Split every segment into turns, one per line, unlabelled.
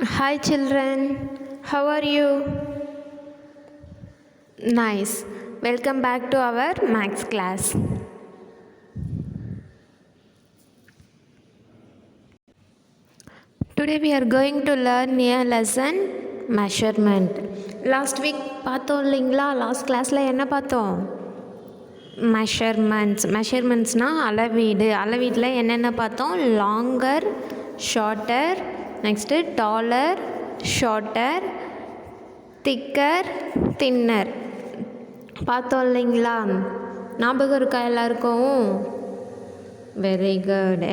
Hi children, how are you? Nice. Welcome back to our maths class. Today we are going to learn a lesson measurement. Last week பார்த்தோம் இல்லைங்களா? Last கிளாஸில் என்ன பார்த்தோம்? மெஷர்மெண்ட்ஸ்னால் அளவீடில் என்னென்ன பார்த்தோம்? Longer, shorter, next taller, shorter, thicker, thinner பார்த்தோம் இல்லைங்களா? ஞாபகம் இருக்கா எல்லாருக்கும்? Very good.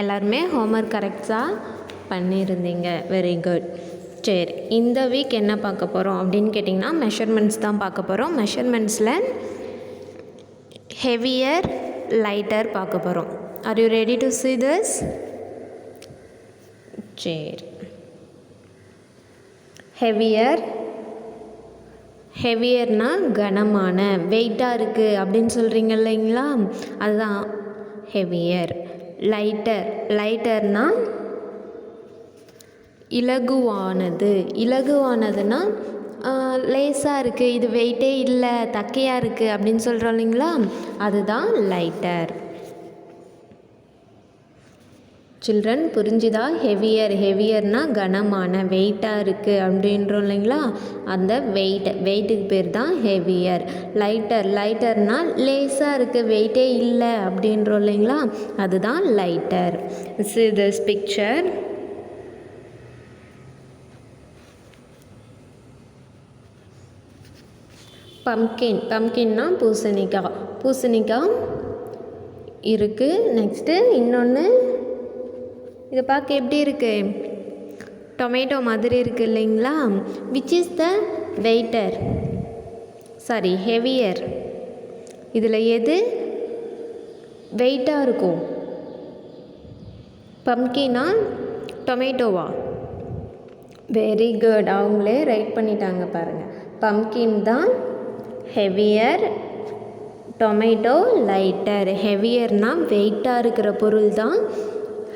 எல்லாருமே ஹோம்ஒர்க் கரெக்டாக பண்ணியிருந்தீங்க. Very good. சரி, இந்த வீக் என்ன பார்க்க போகிறோம் அப்படின்னு கேட்டிங்கன்னா மெஷர்மெண்ட்ஸ் தான் பார்க்க போகிறோம். மெஷர்மெண்ட்ஸில் ஹெவியர், லைட்டர் பார்க்க போகிறோம். Are you ready to see this? சரி, ஹெவியர்னால் கனமான, வெயிட்டாக இருக்குது அப்படின்னு சொல்கிறீங்க இல்லைங்களா? அதுதான் ஹெவியர். லைட்டர்னால் இலகுவானதுன்னா லேஸாக இருக்குது, இது வெயிட்டே இல்லை, தக்கையாக இருக்குது அப்படின்னு சொல்கிறோம் இல்லைங்களா? அதுதான் லைட்டர். சில்ட்ரன் புரிஞ்சுதா? ஹெவியர்னால் கனமான, வெயிட்டாக இருக்குது அப்படின்றோம் இல்லைங்களா? அந்த வெயிட்டுக்கு பேர் தான் ஹெவியர். லைட்டர்னால் லேஸாக இருக்குது, வெயிட்டே இல்லை அப்படின்றோம் இல்லைங்களா? அதுதான் லைட்டர். See this picture. பம்கின்னா பூசணிக்காய் இருக்குது. நெக்ஸ்ட்டு இன்னொன்று, இதை பார்க்க எப்படி இருக்குது? டொமேட்டோ மாதிரி இருக்குது இல்லைங்களா? Which is the heavier? இதில் எது வெயிட்டாக இருக்கும்? பம்கினா டொமேட்டோவா? Very good. அவங்களே ரைட் பண்ணிட்டாங்க பாருங்கள். பம்கின் தான் ஹெவியர், டொமேட்டோ லைட்டர். ஹெவியர்னால் வெயிட்டாக இருக்கிற பொருள் தான்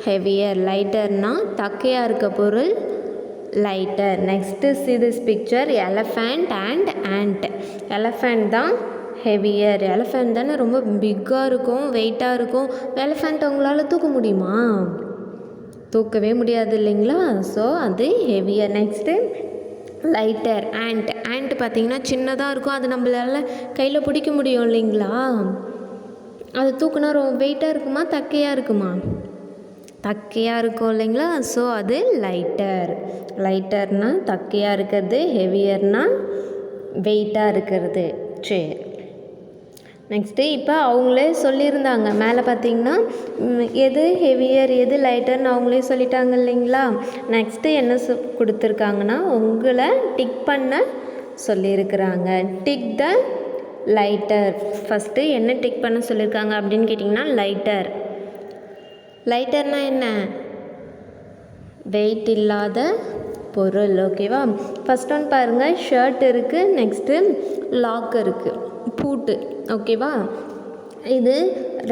ஹெவியர். லைட்டர்னால் தக்கையாக இருக்க பொருள் lighter. Next see this picture. Elephant and ant. Elephant தான் ஹெவியர். எலஃபண்ட் தானே ரொம்ப பிக்காக இருக்கும், வெயிட்டாக இருக்கும். எலஃபண்ட் உங்களால் தூக்க முடியுமா? தூக்கவே முடியாது இல்லைங்களா? ஸோ அது ஹெவியர். Next lighter. ant பார்த்திங்கன்னா சின்னதாக இருக்கும், அது நம்மளால் கையில் பிடிக்க முடியும் இல்லைங்களா? அது தூக்குனா ரொம்ப வெயிட்டாக இருக்குமா, தக்கையாக இருக்குமா? தக்கையாக இருக்கும் இல்லைங்களா? ஸோ அது லைட்டர்னால் தக்கையாக இருக்கிறது, ஹெவியர்னால் வெயிட்டாக இருக்கிறது. சரி, நெக்ஸ்ட்டு இப்போ அவங்களே சொல்லியிருந்தாங்க. மேலே பார்த்திங்கன்னா எது ஹெவியர் எது லைட்டர்னு அவங்களே சொல்லிட்டாங்க இல்லைங்களா? நெக்ஸ்ட்டு என்ன கொடுத்துருக்காங்கன்னா உங்களை டிக் பண்ண சொல்லியிருக்கிறாங்க. Tick the lighter. ஃபஸ்ட்டு என்ன டிக் பண்ண சொல்லியிருக்காங்க அப்படின்னு கேட்டிங்கன்னா லைட்டர்னால் என்ன? வெயிட் இல்லாத பொருள். ஓகேவா? ஃபஸ்ட் ஒன் பாருங்கள், ஷர்ட் இருக்குது. நெக்ஸ்ட்டு லாக் இருக்குது, பூட்டு. ஓகேவா? இது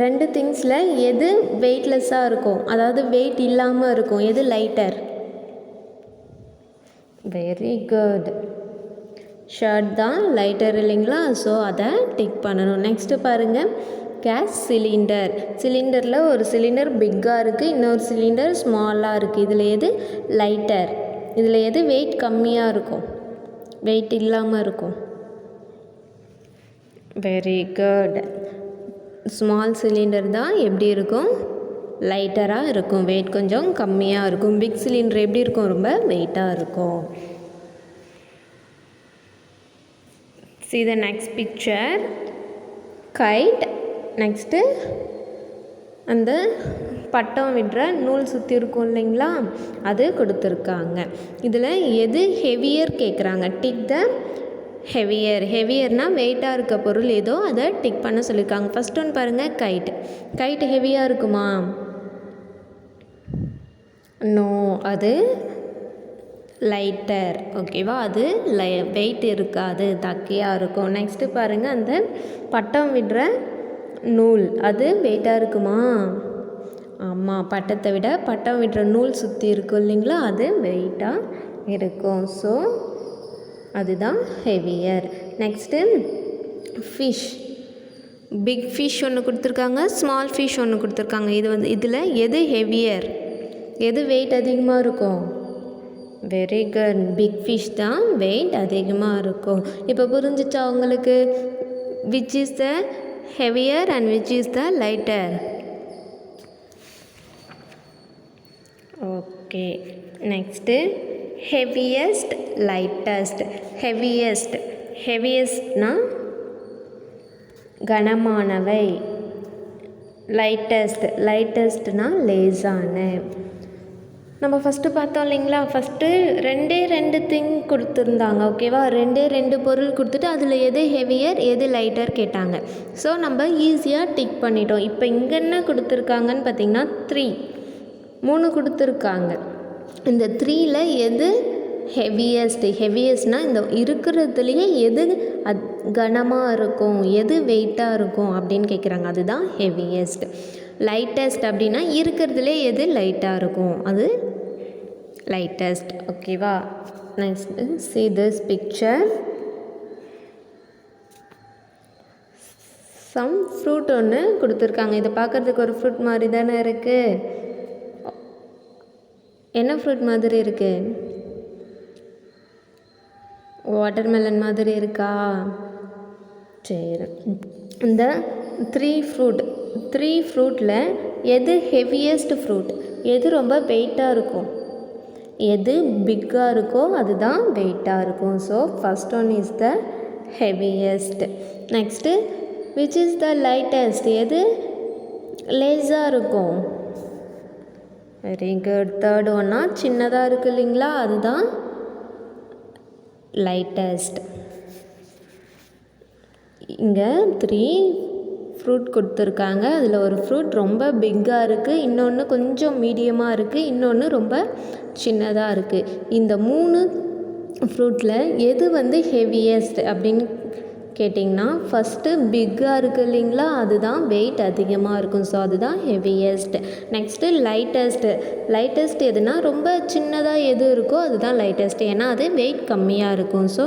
ரெண்டு திங்ஸில் எது வெயிட்லெஸ்ஸாக இருக்கும், அதாவது வெயிட் இல்லாமல் இருக்கும்? எது லைட்டர்? Very good. ஷர்ட் தான் லைட்டர் இல்லைங்களா? ஸோ அதை டிக் பண்ணணும். நெக்ஸ்ட்டு பாருங்கள், கேஸ் சிலிண்டரில் ஒரு சிலிண்டர் பிக்காக இருக்குது, இன்னொரு சிலிண்டர் ஸ்மாலாக இருக்குது. இதில் எது லைட்டர்? இதில் எது வெயிட் கம்மியாக இருக்கும், வெயிட் இல்லாமல் இருக்கும்? Very good. ஸ்மால் சிலிண்டர் தான் எப்படி இருக்கும்? லைட்டராக இருக்கும், வெயிட் கொஞ்சம் கம்மியாக இருக்கும். பிக் சிலிண்டர் எப்படி இருக்கும்? ரொம்ப வெயிட்டாக இருக்கும். See the next picture. Kite. Next அந்த பட்டம் விடுற நூல் சுற்றி இருக்கும் இல்லைங்களா? அது கொடுத்துருக்காங்க. இதில் எது ஹெவியர் கேட்குறாங்க. டிக் த ஹெவியர்னால் வெயிட்டாக இருக்க பொருள் ஏதோ அதை டிக் பண்ண சொல்லியிருக்காங்க. ஃபஸ்ட் ஒன் பாருங்கள், கைட் ஹெவியாக இருக்குமா? நோ, அது லைட்டர். ஓகேவா? அது வெயிட் இருக்காது, தக்கையாக இருக்கும். நெக்ஸ்ட்டு பாருங்கள், அந்த பட்டம் விடுற நூல் அது வெயிட்டாக இருக்குமா? ஆமாம், பட்டத்தை விட பட்டம் விடுற நூல் சுற்றி இருக்கும் இல்லைங்களா, அது வெயிட்டாக இருக்கும். ஸோ அதுதான் heavier. Next fish. Big fish ஒன்று கொடுத்துருக்காங்க, ஸ்மால் ஃபிஷ் ஒன்று கொடுத்துருக்காங்க. இதில் எது ஹெவியர், எது வெயிட் அதிகமாக இருக்கும்? வெரி குட், பிக் ஃபிஷ் தான் வெயிட் அதிகமாக இருக்கும். இப்போ புரிஞ்சிச்சா உங்களுக்கு? Which is the heavier and which is the lighter? Okay, next heaviest, lightest. ஹெவியஸ்ட்னா கனமானவை. லைட்டஸ்ட்னா லேசான. நம்ம ஃபஸ்ட்டு பார்த்தோம் இல்லைங்களா, ஃபஸ்ட்டு ரெண்டு திங் கொடுத்துருந்தாங்க. ஓகேவா, ரெண்டு பொருள் கொடுத்துட்டு அதில் எது ஹெவியர் எது லைட்டர் கேட்டாங்க. ஸோ நம்ம ஈஸியாக டிக் பண்ணிட்டோம். இப்போ இங்கே என்ன கொடுத்துருக்காங்கன்னு பார்த்திங்கன்னா 3 கொடுத்துருக்காங்க. இந்த 3ல் எது ஹெவியஸ்ட்னால் இந்த இருக்கிறதுலையே எது கனமாக இருக்கும், எது வெயிட்டாக இருக்கும் அப்படின்னு கேட்குறாங்க. அதுதான் ஹெவியஸ்ட். லைட்டஸ்ட் அப்படின்னா இருக்கிறதுலே எது லைட்டாக இருக்கும், அது லைட்டஸ்ட். ஓகேவா, next see this picture. Some fruit ஒன்று கொடுத்துருக்காங்க. இதை பார்க்குறதுக்கு ஒரு ஃப்ரூட் மாதிரி தானே இருக்குது. என்ன ஃப்ரூட் மாதிரி இருக்குது? வாட்டர்மெலன் மாதிரி இருக்கா? சரி, இந்த 3 ஃப்ரூட்டில் எது ஹெவியஸ்ட் ஃப்ரூட், எது ரொம்ப வெயிட்டாக இருக்கும், எது பிக்காக இருக்கோ அதுதான் வெயிட்டாக இருக்கும். So first one is the heaviest. Next which is the lightest, எது லேஸாக இருக்கும். Very good. தேர்ட் ஒன்னா சின்னதாக இருக்குது இல்லைங்களா, அதுதான் லைட்டஸ்ட். இங்கே 3 ஃப்ரூட் கொடுத்துருக்காங்க. அதில் ஒரு ஃப்ரூட் ரொம்ப பிக்காக இருக்குது, இன்னொன்று கொஞ்சம் மீடியமாக இருக்குது, இன்னொன்று ரொம்ப சின்னதாக இருக்குது. இந்த 3 ஃப்ரூட்டில் எது ஹெவியஸ்ட் அப்படின்னு கேட்டிங்கன்னா, ஃபஸ்ட்டு பிக்காக இருக்குது இல்லைங்களா, அதுதான் வெயிட் அதிகமாக இருக்கும். ஸோ அதுதான் ஹெவியஸ்ட். நெக்ஸ்ட்டு லைட்டஸ்ட் எதுனா ரொம்ப சின்னதாக எது இருக்கோ அதுதான் லைட்டஸ்ட், ஏன்னா அது வெயிட் கம்மியாக இருக்கும். So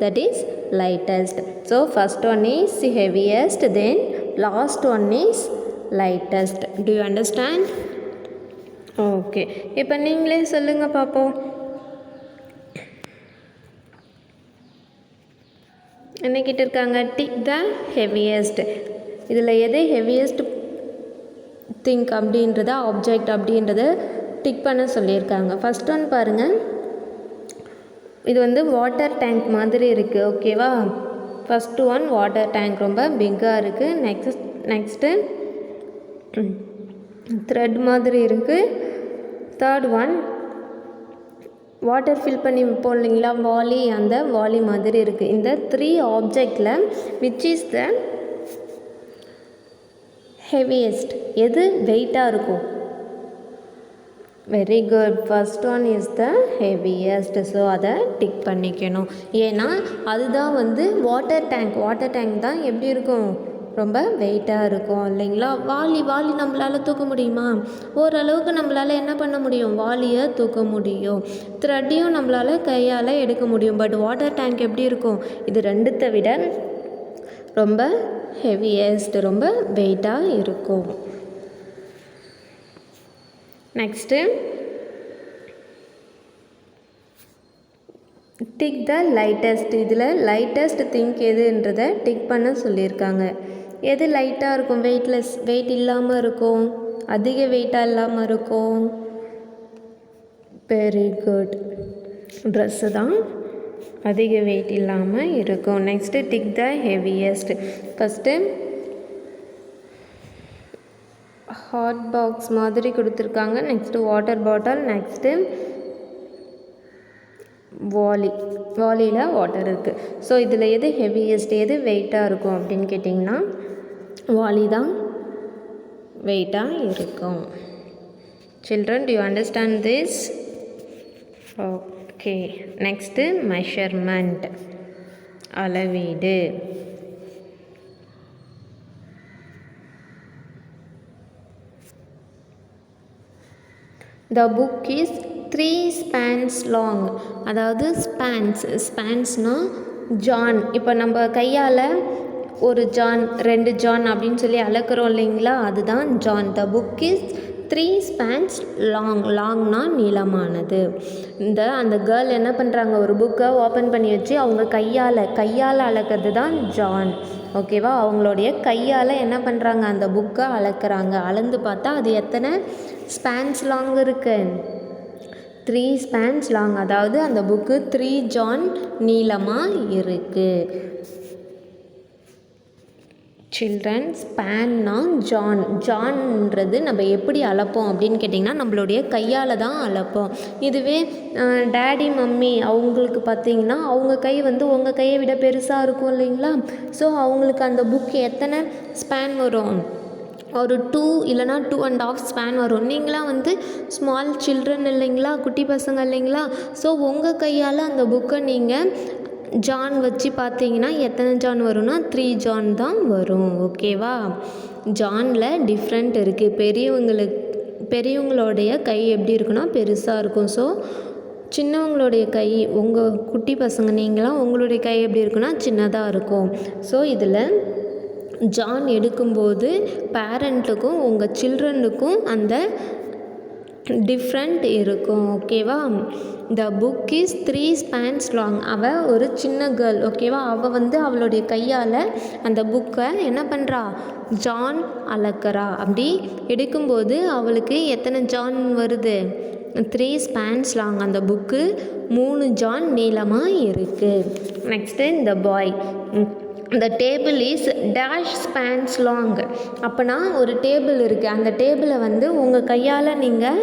that is lightest. So first one is heaviest, then last one is lightest. To you understand? Okay, இப்போ நீங்களே சொல்லுங்கள் பார்ப்போம். என்ன கேட்டிருக்காங்க? Tick the heaviest. இதில் எது ஹெவியஸ்ட் திங்க் அப்படின்றத, ஆப்ஜெக்ட் அப்படின்றத டிக் பண்ண சொல்லியிருக்காங்க. ஃபஸ்ட் ஒன் பாருங்கள், இது வாட்டர் டேங்க் மாதிரி இருக்குது. ஓகேவா, ஃபஸ்ட்டு ஒன் வாட்டர் டேங்க் ரொம்ப பிக்காக இருக்குது. நெக்ஸ்ட்டு த்ரெட் மாதிரி இருக்குது. தேர்ட் ஒன் வாட்டர் ஃபில் பண்ணி வைப்போம் இல்லைங்களா, வாலி, அந்த வாலி மாதிரி இருக்குது. இந்த 3 ஆப்ஜெக்டில் விச் இஸ் த ஹெவியஸ்ட், எது வெயிட்டாக இருக்கும்? Very good, first one is the heaviest. So அதை டிக் பண்ணிக்கணும். ஏன்னா அதுதான் வாட்டர் டேங்க் தான் எப்படி இருக்கும், ரொம்ப வெயிட்டாக இருக்கும் இல்லைங்களா. வாலி நம்மளால் தூக்க முடியுமா? ஓரளவுக்கு நம்மளால் என்ன பண்ண முடியும், வாலியை தூக்க முடியும். த்ரெட்டையும் நம்மளால் கையால் எடுக்க முடியும். பட் வாட்டர் டேங்க் எப்படி இருக்கும், இது 2த்தை விட ரொம்ப ஹெவியஸ்ட், ரொம்ப வெயிட்டாக இருக்கும். Next tick the lightest. இதில் லைட்டஸ்ட் திங்க் எதுன்றதை டிக் பண்ண சொல்லியிருக்காங்க. எது லைட்டாக இருக்கும், வெயிட் இல்லாமல் இருக்கும், அதிக வெயிட்டாக இல்லாமல் இருக்கும்? வெரி குட், ட்ரெஸ்ஸு தான் அதிக வெயிட் இல்லாமல் இருக்கும். Next tick the heaviest. First hot box மாதிரி கொடுத்துருக்காங்க. Next water bottle. நெக்ஸ்ட்டு வாலியில் வாட்டர் இருக்குது. ஸோ இதில் எது ஹெவியஸ்ட், எது வெயிட்டாக இருக்கும் அப்படின்னு கேட்டிங்கன்னா, வாலி தான் வெயிட்டாக இருக்கும். Children, do you understand this? Okay, next measurement, அளவீடு. The book is 3 spans long. அதாவது ஸ்பேன்ஸ்னால் ஜான். இப்போ நம்ம கையால் ஒரு ஜான் 2 ஜான் அப்படின்னு சொல்லி அளக்கிறோம் இல்லைங்களா, அதுதான் ஜான். The book is 3 spans long. லாங்னா நீளமானது. அந்த கேர்ள் என்ன பண்ணுறாங்க, ஒரு புக்கை ஓப்பன் பண்ணி வச்சு அவங்க கையால் அளக்கிறது தான் ஜான். ஓகேவா, அவங்களுடைய கையால் என்ன பண்ணுறாங்க, அந்த புக்கை அளக்குறாங்க. அளந்து பார்த்தா அது எத்தனை ஸ்பேன்ஸ் லாங் இருக்கு, 3 spans லாங். அதாவது அந்த புக்கு 3 ஜான் நீளமாக இருக்குது. சில்ட்ரன், ஸ்பேன்னா ஜான்ன்றது நம்ம எப்படி அளப்போம் அப்படின்னு கேட்டிங்கன்னா நம்மளுடைய கையால் தான் அளப்போம். இதுவே டேடி மம்மி அவங்களுக்கு பார்த்திங்கன்னா அவங்க கை உங்கள் கையை விட பெருசாக இருக்கும் இல்லைங்களா. ஸோ அவங்களுக்கு அந்த புக் எத்தனை ஸ்பேன் வரும், ஒரு 2 இல்லைனா 2.5 ஸ்பேன் வரும். நீங்களாம் ஸ்மால் சில்ட்ரன் இல்லைங்களா, குட்டி பசங்க இல்லைங்களா. ஸோ உங்கள் கையால் அந்த புக்கை நீங்கள் ஜான் வச்சு பார்த்தீங்கன்னா எத்தனை ஜான் வரும்னா 3 ஜான் தான் வரும். ஓகேவா, ஜானில் டிஃப்ரெண்ட் இருக்குது. பெரியவங்களுடைய கை எப்படி இருக்குன்னா பெருசாக இருக்கும். ஸோ சின்னவங்களுடைய கை, உங்கள் குட்டி பசங்க நீங்களாம் உங்களுடைய கை எப்படி இருக்குன்னா சின்னதாக இருக்கும். ஸோ இதில் ஜான் எடுக்கும்போது பேரண்ட்டுக்கும் உங்கள் சில்ட்ரனுக்கும் அந்த டிஃப்ரெண்ட் இருக்கும். ஓகேவா, த புக் இஸ் 3 spans லாங். அவள் ஒரு சின்ன கேர்ள். ஓகேவா, அவள் அவளுடைய கையால் அந்த புக்கை என்ன பண்ணுறா, ஜான் அளக்கிறா. அப்படி எடுக்கும்போது அவளுக்கு எத்தனை ஜான் வருது, 3 spans லாங். அந்த புக்கு 3 ஜான் நீளமாக இருக்குது. நெக்ஸ்ட்டு இந்த பாய், the table is dash spans long. அப்போனா ஒரு டேபிள் இருக்குது, அந்த டேபிளை உங்கள் கையால் நீங்கள்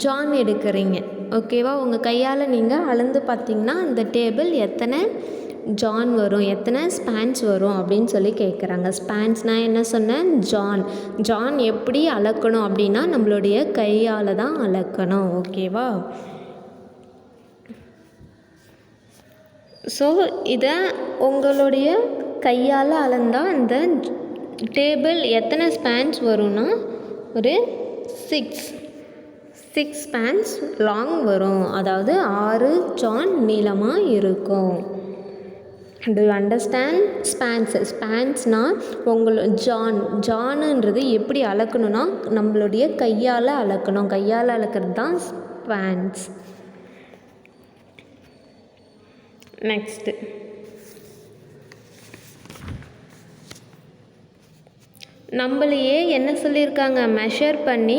ஜான் எடுக்கிறீங்க. ஓகேவா, உங்கள் கையால் நீங்கள் அளந்து பார்த்தீங்கன்னா அந்த டேபிள் எத்தனை ஜான் வரும், எத்தனை ஸ்பேன்ஸ் வரும் அப்படின்னு சொல்லி கேட்குறாங்க. ஸ்பேன்ஸ்னால் என்ன சொன்னேன், ஜான் எப்படி அளக்கணும் அப்படின்னா நம்மளுடைய கையால் தான் அளக்கணும். ஓகேவா, ஸோ இதை உங்களுடைய கையால் அளந்தால் அந்த டேபிள் எத்தனை ஸ்பேன்ஸ் வரும்னா ஒரு 6 ஸ்பேன்ஸ் லாங் வரும். அதாவது 6 ஜான் நீளமாக இருக்கும். டு யூ அண்டர்ஸ்டாண்ட் ஸ்பேன்ஸ்னால் ஜானுன்றது எப்படி அளக்கணும்னா நம்மளுடைய கையால் அளக்கணும். கையால் அளக்கிறது தான் ஸ்பேன்ஸ். நெக்ஸ்ட்டு நம்மளையே என்ன சொல்லியிருக்காங்க, மெஷர் பண்ணி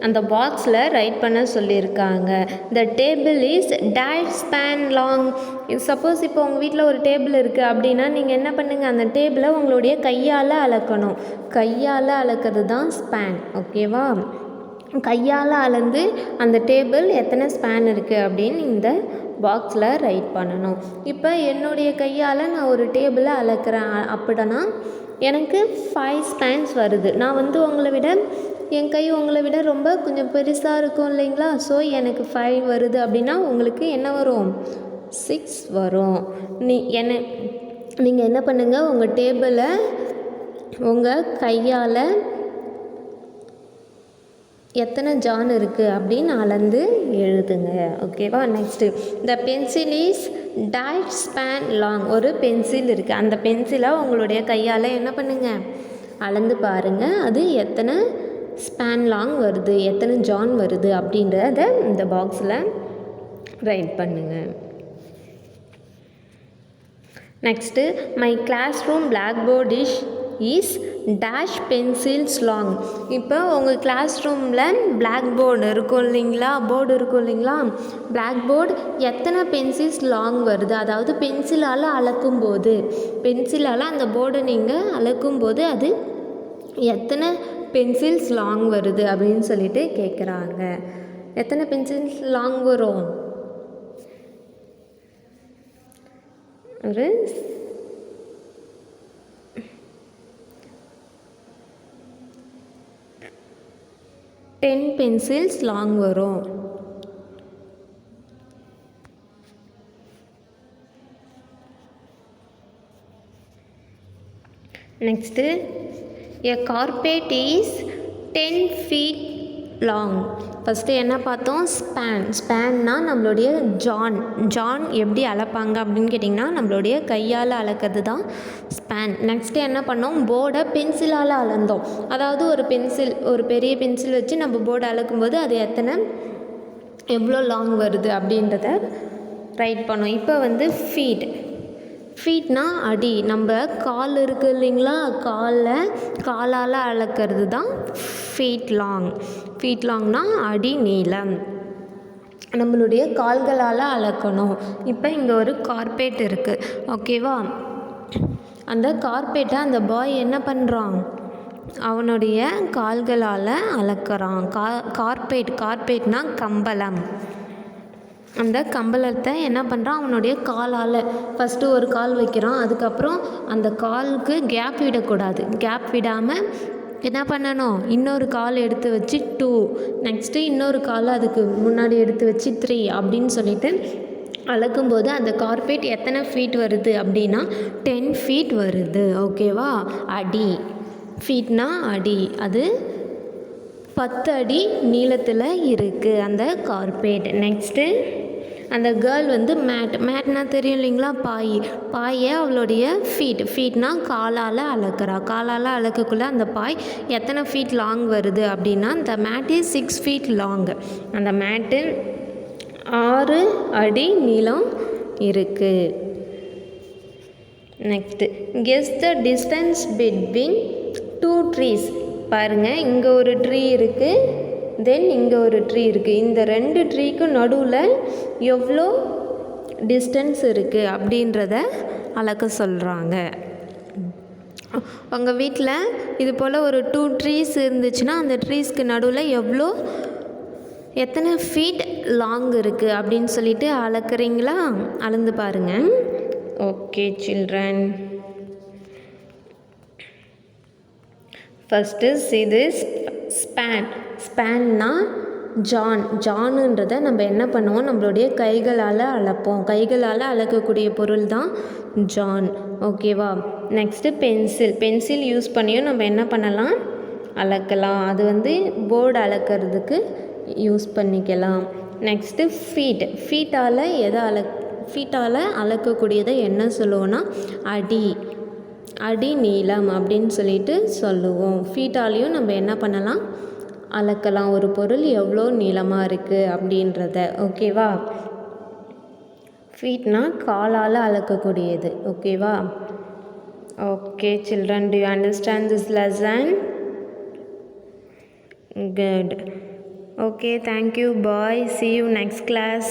அந்த பாக்ஸில் ரைட் பண்ண சொல்லியிருக்காங்க. The table is dash span long. Suppose இப்போ உங்கள் வீட்டில் ஒரு டேபிள் இருக்குது அப்படின்னா நீங்கள் என்ன பண்ணுங்கள், அந்த டேபிளை உங்களுடைய கையால் அளக்கணும். கையால் அளக்கிறது தான் ஸ்பேன். ஓகேவா, கையால் அளந்து அந்த டேபிள் எத்தனை ஸ்பேன் இருக்குது அப்படின்னு இந்த பாக்ஸில் ரைட் பண்ணணும். இப்போ என்னுடைய கையால் நான் ஒரு டேபிளை அளக்கிறேன் அப்படின்னா எனக்கு 5 ஸ்பேன்ஸ் வருது. நான் உங்களை விட, என் கை உங்களை விட ரொம்ப கொஞ்சம் பெருசாக இருக்கும் இல்லைங்களா. ஸோ எனக்கு 5 வருது அப்படின்னா உங்களுக்கு என்ன வரும், 6 வரும். நீங்கள் என்ன பண்ணுங்கள், உங்கள் டேபிளை உங்கள் கையால் எத்தனை ஜான் இருக்குது அப்படின்னு அளந்து எழுதுங்க. ஓகேவா, next the pencil is dash span long. ஒரு பென்சில் இருக்குது, அந்த பென்சிலை உங்களுடைய கையால் என்ன பண்ணுங்கள், அளந்து பாருங்கள் அது எத்தனை ஸ்பேன் லாங் வருது, எத்தனை ஜான் வருது அப்படின்றத இந்த பாக்ஸில் ரைட் பண்ணுங்கள். Next my class room black board is dash pencils long. இப்போ உங்கள் கிளாஸ் ரூமில் பிளாக் போர்டு இருக்கும் இல்லைங்களா, பிளாக் போர்டு எத்தனை பென்சில்ஸ் லாங் வருது, அதாவது பென்சிலால் அந்த போர்டை நீங்கள் அளக்கும்போது அது எத்தனை பென்சில்ஸ் லாங் வருது அப்படின்னு சொல்லிட்டு கேட்குறாங்க. எத்தனை பென்சில்ஸ் லாங் வரும், ஒரு 10 பென்சில்ஸ் லாங் வரும். Next a carpet is 10 feet long. First என்ன பார்த்தோம்? ஸ்பேன்னா நம்மளுடைய ஜான் எப்படி அளப்பாங்க அப்படின்னு கேட்டிங்கன்னா நம்மளுடைய கையால் அளக்கிறது தான் ஸ்பேன். நெக்ஸ்ட்டு என்ன பண்ணோம்? போர்டை பென்சிலால் அளந்தோம். அதாவது ஒரு பெரிய பென்சில் வச்சு நம்ம போர்டை அளக்கும்போது அது எவ்வளோ லாங் வருது அப்படின்றத ரைட் பண்ணோம். இப்போ வந்து ஃபீட்னா அடி. நம்ம கால் இருக்குது இல்லைங்களா, காலால் அளக்கிறது தான் ஃபீட் லாங்னா அடி நீளம். நம்மளுடைய கால்களால் அளக்கணும். இப்போ இங்கே ஒரு கார்பெட் இருக்குது, ஓகேவா? அந்த கார்பெட்டை அந்த பாய் என்ன பண்ணுறான்? அவனுடைய கால்களால் அளக்கிறான். கார்பெட்னா கம்பளம். அந்த கம்பளத்தை என்ன பண்ணுறான்? அவனுடைய காலால் ஃபஸ்ட்டு ஒரு கால் வைக்கிறான். அதுக்கப்புறம் அந்த காலுக்கு கேப் விடக்கூடாது. கேப் விடாமல் என்ன பண்ணணும்? இன்னொரு கால் எடுத்து வச்சு 2, நெக்ஸ்ட்டு இன்னொரு கால் அதுக்கு முன்னாடி எடுத்து வச்சு 3 அப்படின்னு சொல்லிட்டு அளக்கும்போது அந்த கார்பெட் எத்தனை ஃபீட் வருது அப்படின்னா 10 ஃபீட் வருது, ஓகேவா? அடி. ஃபீட்னா அடி. அது 10 அடி நீளத்தில் இருக்குது அந்த கார்பெட். நெக்ஸ்ட்டு அந்த கேர்ள் வந்து மேட்னா தெரியும் இல்லைங்களா, பாயை அவளுடைய ஃபீட்னா காலால் அளக்கிறா. காலால் அளக்கக்குள்ளே அந்த பாய் எத்தனை ஃபீட் லாங் வருது அப்படின்னா the mat is 6 feet long. அந்த மேட்டு 6 அடி நீளம் இருக்குது. Next guess the distance between 2 trees. பாருங்கள், இங்கே ஒரு ட்ரீ இருக்குது, தென் இங்கே ஒரு ட்ரீ இருக்குது. இந்த 2 ட்ரீக்கும் நடுவில் எவ்வளோ டிஸ்டன்ஸ் இருக்குது அப்படின்றத அளக்க சொல்கிறாங்க. உங்கள் வீட்டில் இது போல் ஒரு 2 ட்ரீஸ் இருந்துச்சுன்னா அந்த ட்ரீஸ்க்கு நடுவில் எத்தனை ஃபீட் லாங் இருக்குது அப்படின்னு சொல்லிட்டு அளக்குறீங்களா? அளந்து பாருங்கள். ஓகே சில்ட்ரன், ஃபஸ்ட்டு இது ஸ்பேன்னா ஜானுன்றதை நம்ம என்ன பண்ணுவோம்? நம்மளுடைய கைகளால் அளப்போம். கைகளால் அளக்கக்கூடிய பொருள் தான் ஜான், ஓகேவா? நெக்ஸ்ட்டு பென்சில் யூஸ் பண்ணியும் நம்ம என்ன பண்ணலாம்? அளக்கலாம். அது வந்து போர்டு அளக்கிறதுக்கு யூஸ் பண்ணிக்கலாம். நெக்ஸ்ட்டு ஃபீட்டால் அளக்கக்கூடியதை என்ன சொல்லுவோன்னா அடி நீளம் அப்படின்னு சொல்லிட்டு சொல்லுவோம். ஃபீட்டாலையும் நம்ம என்ன பண்ணலாம்? அளக்கலாம். ஒரு பொருள் எவ்வளோ நீளமாக இருக்குது அப்படின்றத, ஓகேவா? ஃபீட்னா காலால் அளக்கக்கூடியது, ஓகேவா? Okay children, do you understand this lesson? Good. Okay, thank you. Bye. See you next class.